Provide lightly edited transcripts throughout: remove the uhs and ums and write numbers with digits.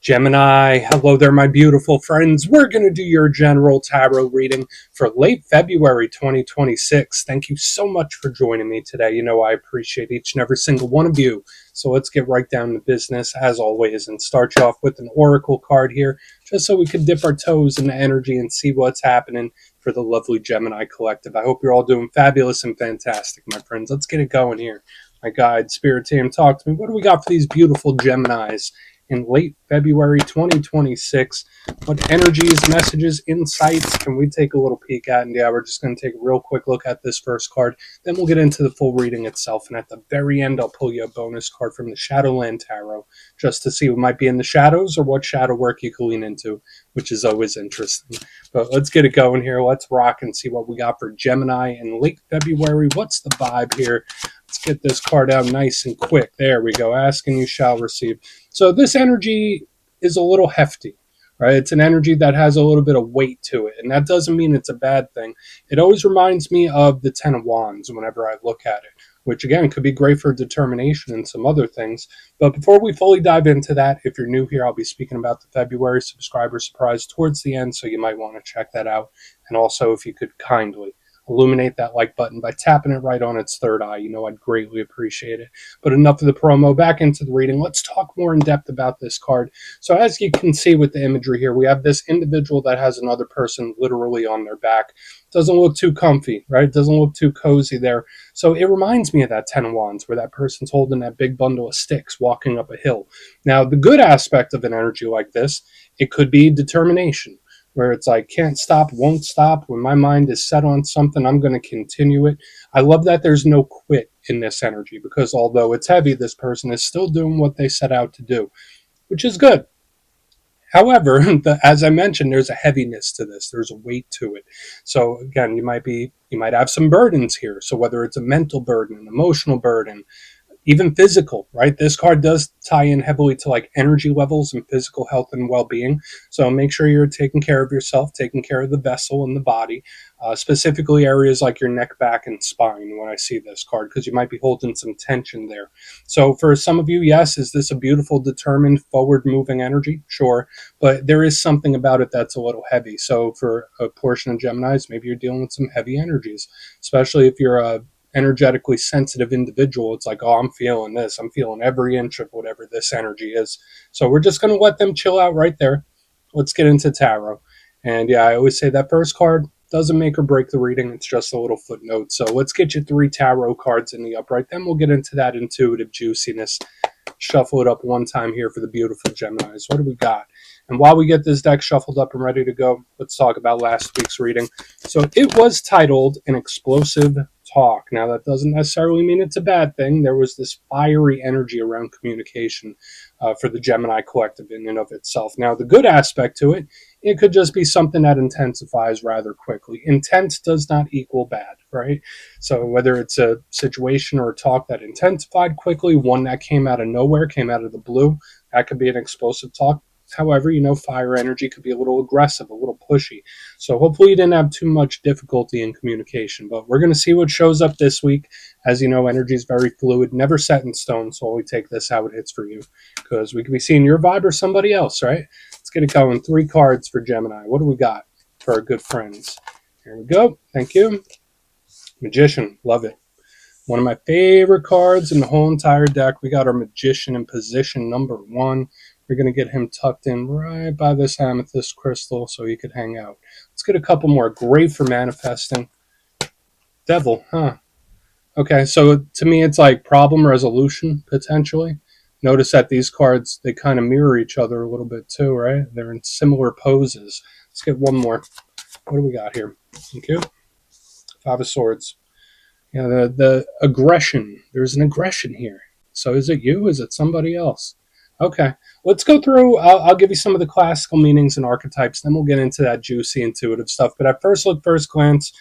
Gemini, hello there, my beautiful friends. We're going to do your general tarot reading for late February 2026. Thank you so much for joining me today. You know, I appreciate each and every single one of you. So let's get right down to business, as always, and start you off with an oracle card here, just so we can dip our toes in the energy and see what's happening for the lovely Gemini collective. I hope you're all doing fabulous and fantastic, my friends. Let's get it going here. My guide, spirit team, talk to me. What do we got for these beautiful Geminis in late February 2026? What energies, messages, insights can we take a little peek at? And yeah, we're just going to take a real quick look at this first card. Then we'll get into the full reading itself. And at the very end, I'll pull you a bonus card from the Shadowland Tarot just to see what might be in the shadows or what shadow work you can lean into, which is always interesting. But let's get it going here. Let's rock and see what we got for Gemini in late February. What's the vibe here? Let's get this card out nice and quick. There we go. Ask and you shall receive. So this energy is a little hefty, right? It's an energy that has a little bit of weight to it. And that doesn't mean it's a bad thing. It always reminds me of the Ten of Wands whenever I look at it, which again could be great for determination and some other things. But before we fully dive into that, if you're new here, I'll be speaking about the February subscriber surprise towards the end. So you might want to check that out. And also, if you could kindly illuminate that like button by tapping it right on its third eye. You know, I'd greatly appreciate it. But enough of the promo, back into the reading. Let's talk more in depth about this card. So as you can see with the imagery here, we have this individual that has another person literally on their back. Doesn't look too comfy, right? Doesn't look too cozy there. So it reminds me of that Ten of Wands where that person's holding that big bundle of sticks walking up a hill. Now, the good aspect of an energy like this, it could be determination, where it's like, can't stop, won't stop. When my mind is set on something, I'm going to continue it. I love that there's no quit in this energy, because although it's heavy, this person is still doing what they set out to do, which is good. However, as I mentioned, there's a heaviness to this. There's a weight to it. So again, you might have some burdens here. So whether it's a mental burden, an emotional burden, even physical, right? This card does tie in heavily to like energy levels and physical health and well-being. So make sure you're taking care of yourself, taking care of the vessel and the body, specifically areas like your neck, back, and spine when I see this card, because you might be holding some tension there. So for some of you, yes, is this a beautiful, determined, forward-moving energy? Sure. But there is something about it that's a little heavy. So for a portion of Geminis, maybe you're dealing with some heavy energies, especially if you're a energetically sensitive individual. It's like, oh, I'm feeling this. I'm feeling every inch of whatever this energy is. So we're just going to let them chill out right there. Let's get into tarot. And yeah, I always say that first card doesn't make or break the reading. It's just a little footnote. So let's get you 3 tarot cards in the upright. Then we'll get into that intuitive juiciness. Shuffle it up one time here for the beautiful Geminis. What do we got? And while we get this deck shuffled up and ready to go, let's talk about last week's reading. So it was titled An Explosive Talk. Now, that doesn't necessarily mean it's a bad thing. There was this fiery energy around communication for the Gemini collective in and of itself. Now, the good aspect to it, it could just be something that intensifies rather quickly. Intense does not equal bad, right? So whether it's a situation or a talk that intensified quickly, one that came out of nowhere, came out of the blue, that could be an explosive talk. However, you know, fire energy could be a little aggressive, a little pushy. So hopefully you didn't have too much difficulty in communication. But we're going to see what shows up this week. As you know, energy is very fluid, never set in stone. So only take this how it hits for you, because we could be seeing your vibe or somebody else, right? Let's get it going. 3 cards for Gemini. What do we got for our good friends? Here we go. Thank you. Magician. Love it. One of my favorite cards in the whole entire deck. We got our Magician in position number 1. We're going to get him tucked in right by this amethyst crystal so he could hang out. Let's get a couple more. Great for manifesting. Devil, huh? Okay, so to me it's like problem resolution, potentially. Notice that these cards, they kind of mirror each other a little bit too, right? They're in similar poses. Let's get one more. What do we got here? Thank you. 5 of Swords. Yeah, the aggression. There's an aggression here. So is it you? Is it somebody else? Okay, let's go through. I'll give you some of the classical meanings and archetypes, then we'll get into that juicy, intuitive stuff. But at first glance,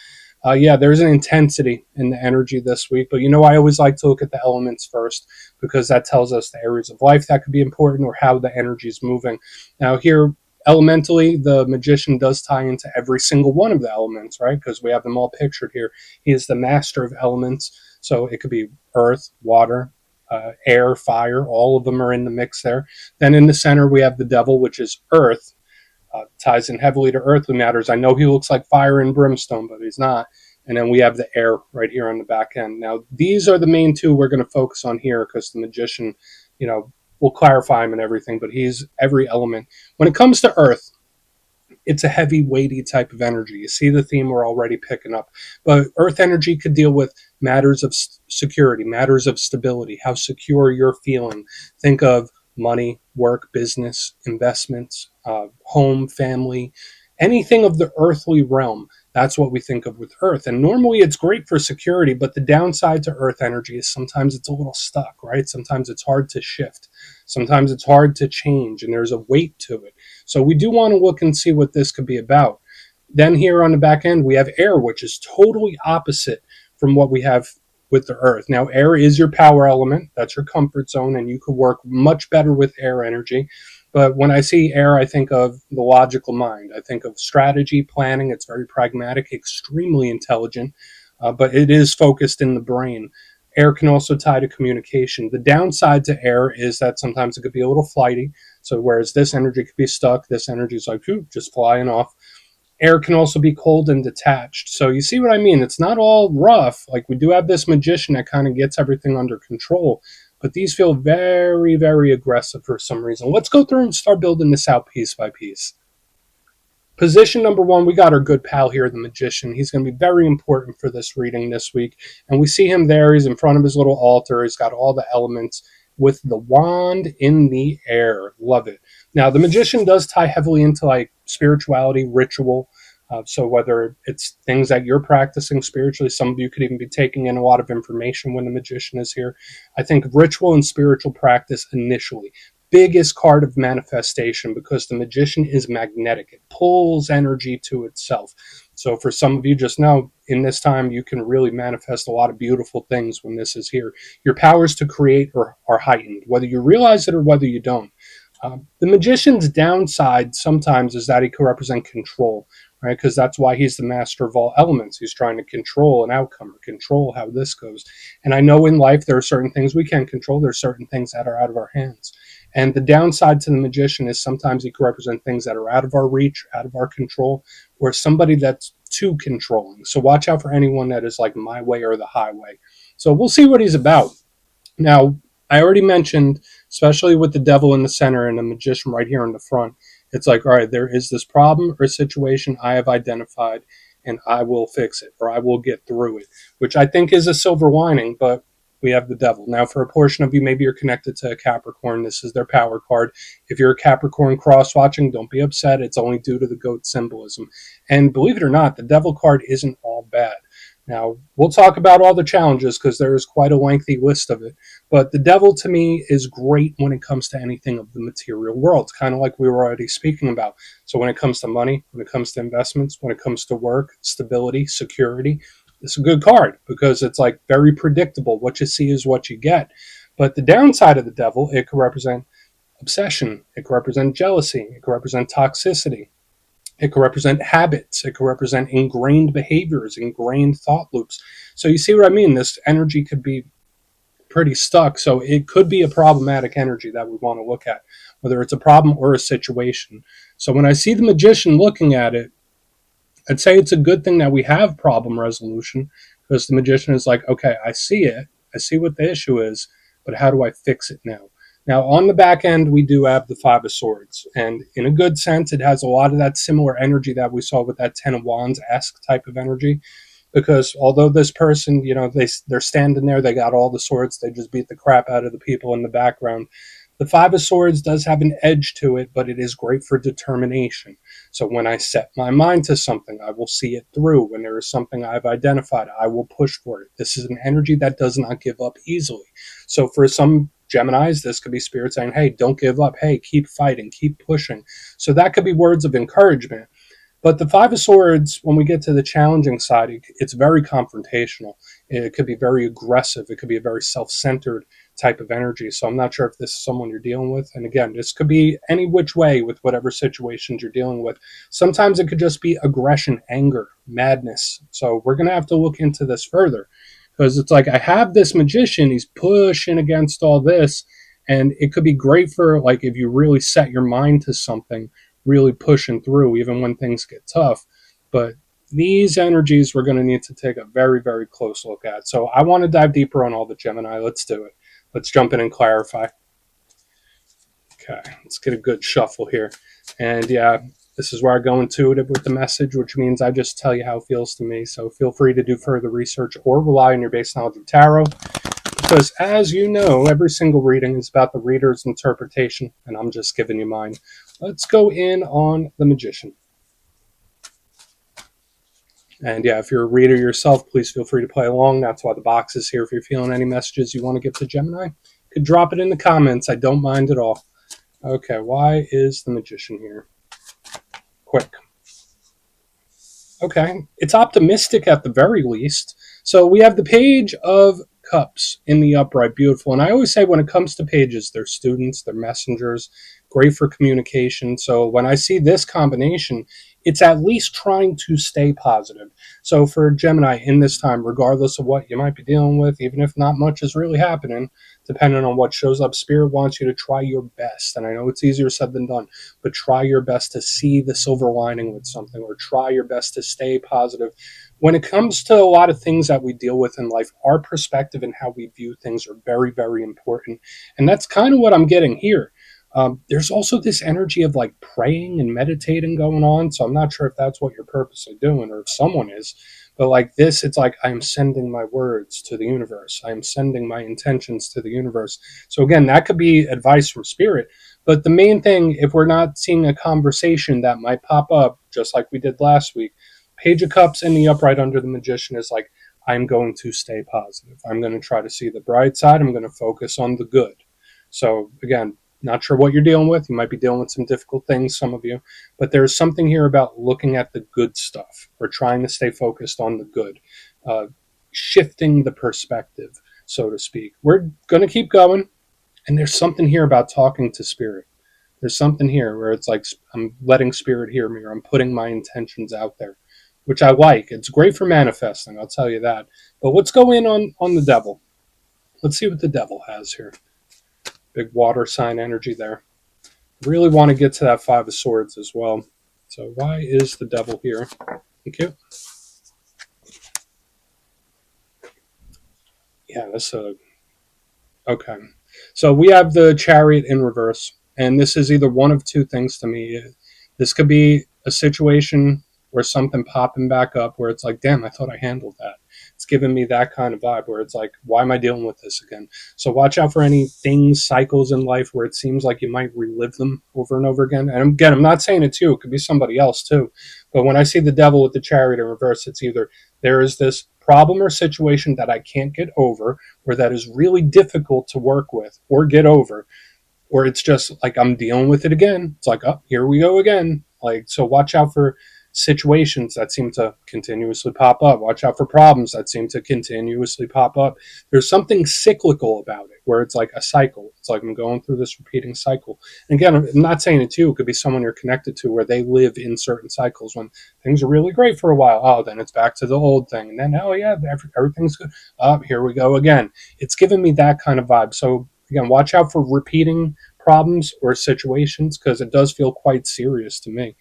yeah, there's an intensity in the energy this week. But you know, I always like to look at the elements first, because that tells us the areas of life that could be important or how the energy is moving. Now here, elementally, the Magician does tie into every single one of the elements, right? Because we have them all pictured here. He is the master of elements. So it could be earth, water, air, fire, all of them are in the mix there. Then in the center, we have the devil, which is earth, ties in heavily to earthly matters. I know he looks like fire and brimstone, but he's not. And then we have the air right here on the back end. Now, these are the main two we're going to focus on here because the magician, we'll clarify him and everything, but he's every element. When it comes to earth, it's a heavy, weighty type of energy. You see the theme we're already picking up. But earth energy could deal with matters of security, matters of stability, how secure you're feeling. Think of money, work, business, investments, home, family, anything of the earthly realm. That's what we think of with earth. And normally it's great for security, but the downside to earth energy is sometimes it's a little stuck, right? Sometimes it's hard to shift. Sometimes it's hard to change, and there's a weight to it. So we do want to look and see what this could be about. Then here on the back end, we have air, which is totally opposite from what we have with the earth. Now, air is your power element. That's your comfort zone, and you could work much better with air energy. But when I see air, I think of the logical mind. I think of strategy, planning. It's very pragmatic, extremely intelligent, but it is focused in the brain. Air can also tie to communication. The downside to air is that sometimes it could be a little flighty. So whereas this energy could be stuck, this energy is like, just flying off. Air can also be cold and detached. So you see what I mean? It's not all rough. Like we do have this magician that kind of gets everything under control, but these feel very, very aggressive for some reason. Let's go through and start building this out piece by piece. Position number one, we got our good pal here, the magician. He's going to be very important for this reading this week. And we see him there. He's in front of his little altar. He's got all the elements with the wand in the air. Love it. Now, the magician does tie heavily into like spirituality, ritual. So whether it's things that you're practicing spiritually, some of you could even be taking in a lot of information when the magician is here. I think ritual and spiritual practice initially. Biggest card of manifestation because the magician is magnetic. It pulls energy to itself. So for some of you, just know in this time, you can really manifest a lot of beautiful things when this is here. Your powers to create are heightened, whether you realize it or whether you don't. The magician's downside sometimes is that he can represent control, right? Because that's why he's the master of all elements. He's trying to control an outcome or control how this goes. And I know in life there are certain things we can control. There are certain things that are out of our hands. And the downside to the magician is sometimes he can represent things that are out of our reach, out of our control, or somebody that's too controlling. So watch out for anyone that is like my way or the highway. So we'll see what he's about. Now, I already mentioned, especially with the devil in the center and the magician right here in the front, it's like, all right, there is this problem or situation I have identified and I will fix it or I will get through it, which I think is a silver lining, but we have the devil. Now, for a portion of you, maybe you're connected to a Capricorn. This is their power card. If you're a Capricorn cross-watching, don't be upset. It's only due to the goat symbolism. And believe it or not, the devil card isn't all bad. Now, we'll talk about all the challenges because there is quite a lengthy list of it. But the devil, to me, is great when it comes to anything of the material world, kind of like we were already speaking about. So when it comes to money, when it comes to investments, when it comes to work, stability, security, it's a good card because it's like very predictable. What you see is what you get. But the downside of the devil, it could represent obsession. It could represent jealousy. It could represent toxicity. It could represent habits. It could represent ingrained behaviors, ingrained thought loops. So you see what I mean? This energy could be pretty stuck. So it could be a problematic energy that we want to look at, whether it's a problem or a situation. So when I see the magician looking at it, I'd say it's a good thing that we have problem resolution because the magician is like, okay, I see it. I see what the issue is, but how do I fix it now? Now, on the back end, we do have the Five of Swords. And in a good sense, it has a lot of that similar energy that we saw with that Ten of Wands-esque type of energy. Because although this person, they're standing there, they got all the swords, they just beat the crap out of the people in the background. The Five of Swords does have an edge to it, but it is great for determination. So when I set my mind to something, I will see it through. When there is something I've identified, I will push for it. This is an energy that does not give up easily. So for some Geminis, this could be spirit saying, hey, don't give up. Hey, keep fighting, keep pushing. So that could be words of encouragement. But the Five of Swords, when we get to the challenging side, it's very confrontational. It could be very aggressive. It could be a very self-centered type of energy. So I'm not sure if this is someone you're dealing with. And again, this could be any which way with whatever situations you're dealing with. Sometimes it could just be aggression, anger, madness. So we're going to have to look into this further Because it's like I have this magician, he's pushing against all this, and it could be great for like if you really set your mind to something, really pushing through even when things get tough. But these energies we're going to need to take a very, very close look at. So I want to dive deeper on all the Gemini. Let's do it. Let's jump in and clarify. Okay, let's get a good shuffle here. And yeah, this is where I go intuitive with the message, which means I just tell you how it feels to me. So feel free to do further research or rely on your base knowledge of tarot. Because as you know, every single reading is about the reader's interpretation, and I'm just giving you mine. Let's go in on the Magician. And yeah, if you're a reader yourself, please feel free to play along. That's why the box is here. If you're feeling any messages you want to give to Gemini, you could drop it in the comments. I don't mind at all. Okay, why is the Magician here? Quick. Okay, it's optimistic at the very least. So we have the Page of Cups in the upright, beautiful. And I always say when it comes to pages, they're students, they're messengers, great for communication. So when I see this combination, it's at least trying to stay positive. So for Gemini in this time, regardless of what you might be dealing with, even if not much is really happening, depending on what shows up, Spirit wants you to try your best. And I know it's easier said than done, but try your best to see the silver lining with something, or try your best to stay positive. When it comes to a lot of things that we deal with in life, our perspective and how we view things are very, very important. And that's kind of what I'm getting here. There's also this energy of like praying and meditating going on. So I'm not sure if that's what you're purposely doing or if someone is. But like this, it's like I'm sending my words to the universe. I'm sending my intentions to the universe. So again, that could be advice from Spirit. But the main thing, if we're not seeing a conversation that might pop up, just like we did last week, Page of Cups in the upright under the Magician is like, I'm going to stay positive. I'm going to try to see the bright side. I'm going to focus on the good. So again, not sure what you're dealing with. You might be dealing with some difficult things, some of you, but there's something here about looking at the good stuff or trying to stay focused on the good, shifting the perspective, so to speak. We're going to keep going. And there's something here about talking to Spirit. There's something here where it's like I'm letting Spirit hear me, or I'm putting my intentions out there, which I like. It's great for manifesting, I'll tell you that. But let's go in on the Devil. Let's see what the Devil has here. Big water sign energy there. Really want to get to that Five of Swords as well. So why is the Devil here? Thank you. Yeah, that's a... Okay. So we have the Chariot in reverse. And this is either one of two things to me. This could be a situation where something popping back up where it's like, damn, I thought I handled that. It's giving me that kind of vibe where it's like, why am I dealing with this again? So watch out for any things, cycles in life where it seems like you might relive them over and over again. And again, I'm not saying it's you. It could be somebody else too. But when I see the Devil with the Chariot in reverse, it's either there is this problem or situation that I can't get over, or that is really difficult to work with or get over, or it's just like I'm dealing with it again. It's like, oh, here we go again. Like, so watch out for situations that seem to continuously pop up. Watch out for problems that seem to continuously pop up. There's something cyclical about it where it's like a cycle. It's like I'm going through this repeating cycle. And again, I'm not saying it to you. It could be someone you're connected to where they live in certain cycles. When things are really great for a while, oh, then it's back to the old thing. And then, oh, yeah, everything's good. Oh, here we go again. It's giving me that kind of vibe. So again, watch out for repeating problems or situations because it does feel quite serious to me.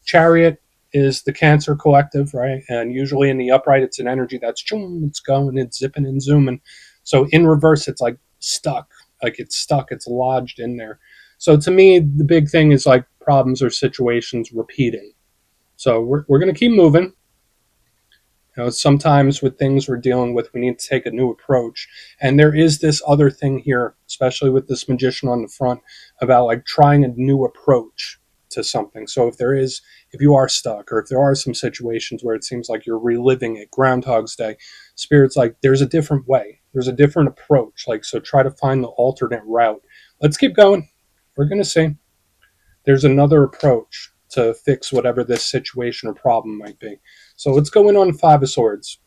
Chariot is the Cancer collective, right? And usually in the upright, it's an energy that's it's going, it's zipping and zooming. So in reverse, it's like stuck, it's lodged in there. So to me, the big thing is like problems or situations repeating. So we're going to keep moving. You know, sometimes with things we're dealing with, we need to take a new approach. And there is this other thing here, especially with this Magician on the front, about like trying a new approach to something. So if you are stuck, or if there are some situations where it seems like you're reliving it, Groundhog's Day, Spirit's like, there's a different way. There's a different approach. Like, so try to find the alternate route. Let's keep going. We're going to see. There's another approach to fix whatever this situation or problem might be. So let's go in on Five of Swords.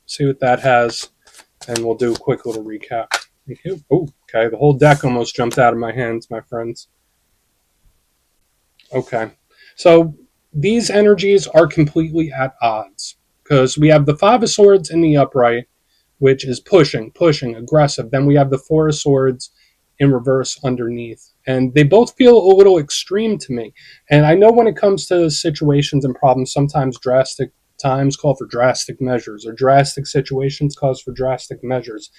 See what that has, and we'll do a quick little recap. Thank you. Oh, okay. The whole deck almost jumped out of my hands, my friends. Okay. So these energies are completely at odds because we have the Five of Swords in the upright which is pushing, pushing, aggressive. Then we have the Four of Swords in reverse underneath. And they both feel a little extreme to me. And I know when it comes to situations and problems, sometimes drastic times call for drastic measures, or drastic situations cause for drastic measures.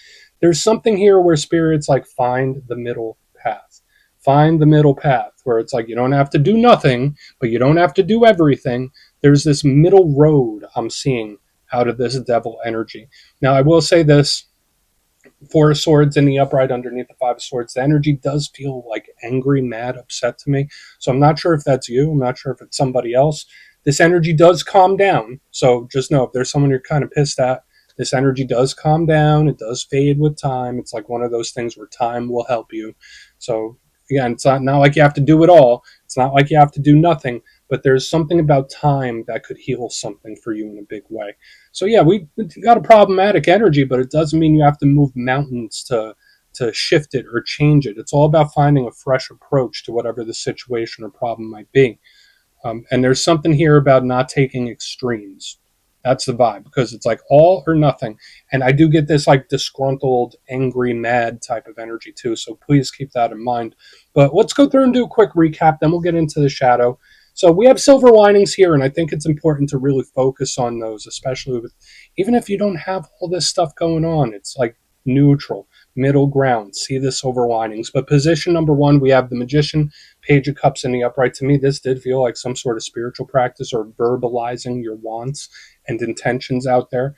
There's something here where spirits like find the middle path. Find the middle path where it's like you don't have to do nothing, but you don't have to do everything. There's this middle road I'm seeing out of this devil energy. Now, I will say this: Four of Swords in the upright underneath the Five of Swords, the energy does feel like angry, mad, upset to me. So I'm not sure if that's you. I'm not sure if it's somebody else. This energy does calm down. So just know if there's someone you're kind of pissed at, this energy does calm down. It does fade with time. It's like one of those things where time will help you. So again, it's not like you have to do it all. It's not like you have to do nothing, but there's something about time that could heal something for you in a big way. So yeah, we got a problematic energy, but it doesn't mean you have to move mountains to shift it or change it. It's all about finding a fresh approach to whatever the situation or problem might be. And there's something here about not taking extremes. That's the vibe, because it's like all or nothing. And I do get this like disgruntled, angry, mad type of energy too. So please keep that in mind. But let's go through and do a quick recap. Then we'll get into the shadow. So we have silver linings here, and I think it's important to really focus on those, especially with, even if you don't have all this stuff going on, it's like neutral, middle ground. See the silver linings. But position number one, we have the Magician, Page of Cups in the upright. To me, this did feel like some sort of spiritual practice or verbalizing your wants and intentions out there.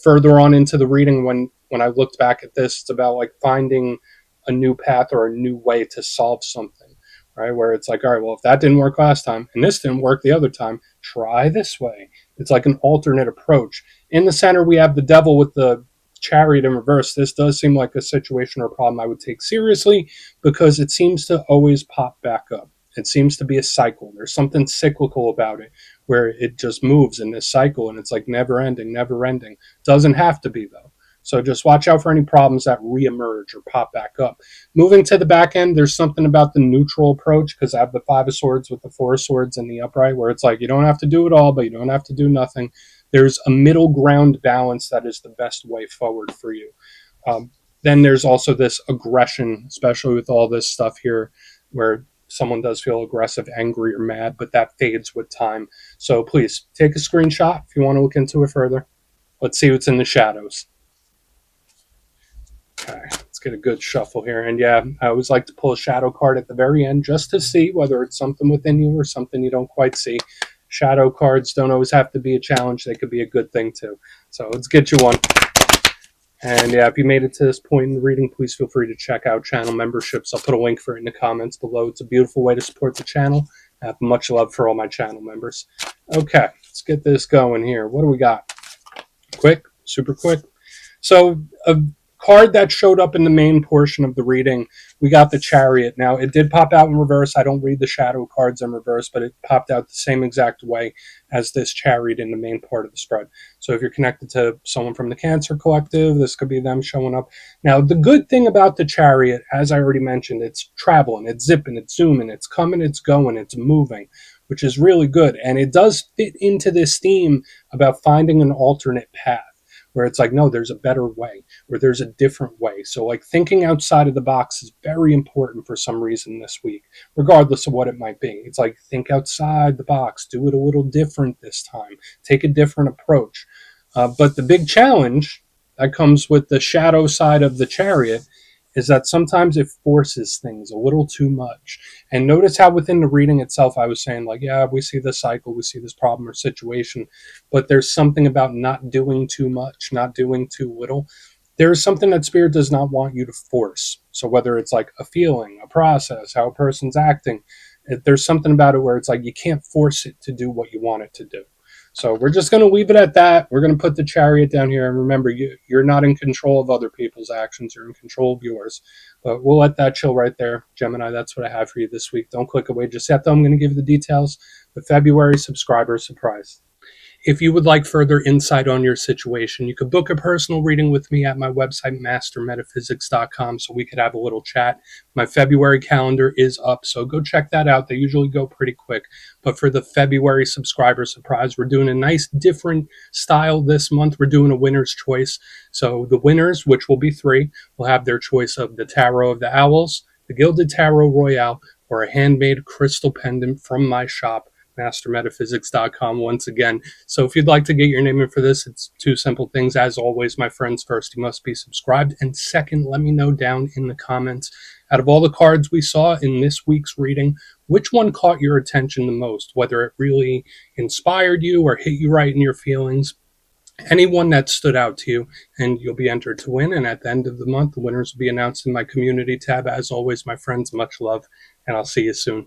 Further on into the reading, when I looked back at this, it's about like finding a new path or a new way to solve something, right? Where it's like, all right, well, if that didn't work last time and this didn't work the other time, try this way. It's like an alternate approach. In the center, we have the Devil with the Chariot in reverse. This does seem like a situation or problem I would take seriously, because it seems to always pop back up. It seems to be a cycle. There's something cyclical about it where it just moves in this cycle, and it's like never ending, never ending. Doesn't have to be, though. So just watch out for any problems that reemerge or pop back up. Moving to the back end, there's something about the neutral approach, because I have the Five of Swords with the Four of Swords in the upright, where it's like you don't have to do it all, but you don't have to do nothing. There's a middle ground balance that is the best way forward for you. Then there's also this aggression, especially with all this stuff here, where someone does feel aggressive, angry, or mad, but that fades with time. So please take a screenshot if you want to look into it further. Let's see what's in the shadows. Okay, let's get a good shuffle here. And yeah, I always like to pull a shadow card at the very end just to see whether it's something within you or something you don't quite see. Shadow cards don't always have to be a challenge. They could be a good thing too. So let's get you one. And yeah, if you made it to this point in the reading, please feel free to check out channel memberships. I'll put a link for it in the comments below. It's a beautiful way to support the channel. I have much love for all my channel members. Okay, let's get this going here. What do we got? Quick, super quick. So a card that showed up in the main portion of the reading, we got the Chariot. Now, it did pop out in reverse. I don't read the shadow cards in reverse, but it popped out the same exact way as this Chariot in the main part of the spread. So if you're connected to someone from the Cancer Collective, this could be them showing up. Now, the good thing about the Chariot, as I already mentioned, it's traveling, it's zipping, it's zooming, it's coming, it's going, it's moving, which is really good. And it does fit into this theme about finding an alternate path, where it's like, no, there's a better way, or there's a different way. So like thinking outside of the box is very important for some reason this week, regardless of what it might be. It's like, think outside the box, do it a little different this time, take a different approach. But the big challenge that comes with the shadow side of the Chariot is that sometimes it forces things a little too much. And notice how within the reading itself, I was saying like, yeah, we see this cycle, we see this problem or situation, but there's something about not doing too much, not doing too little. There's something that Spirit does not want you to force. So whether it's like a feeling, a process, how a person's acting, there's something about it where it's like you can't force it to do what you want it to do. So we're just going to leave it at that. We're going to put the Chariot down here. And remember, you're not in control of other people's actions. You're in control of yours. But we'll let that chill right there. Gemini, that's what I have for you this week. Don't click away just yet, though. I'm going to give you the details. The February subscriber surprise. If you would like further insight on your situation, you could book a personal reading with me at my website, mastermetaphysics.com, so we could have a little chat. My February calendar is up, so go check that out. They usually go pretty quick. But for the February subscriber surprise, we're doing a nice different style this month. We're doing a winner's choice. So the winners, which will be 3, will have their choice of the Tarot of the Owls, the Gilded Tarot Royale, or a handmade crystal pendant from my shop, mastermetaphysics.com, once again. So if you'd like to get your name in for this, it's 2 simple things. As always, my friends, first, you must be subscribed. And second, let me know down in the comments, out of all the cards we saw in this week's reading, which one caught your attention the most, whether it really inspired you or hit you right in your feelings. Anyone that stood out to you, and you'll be entered to win. And at the end of the month, the winners will be announced in my community tab. As always, my friends, much love, and I'll see you soon.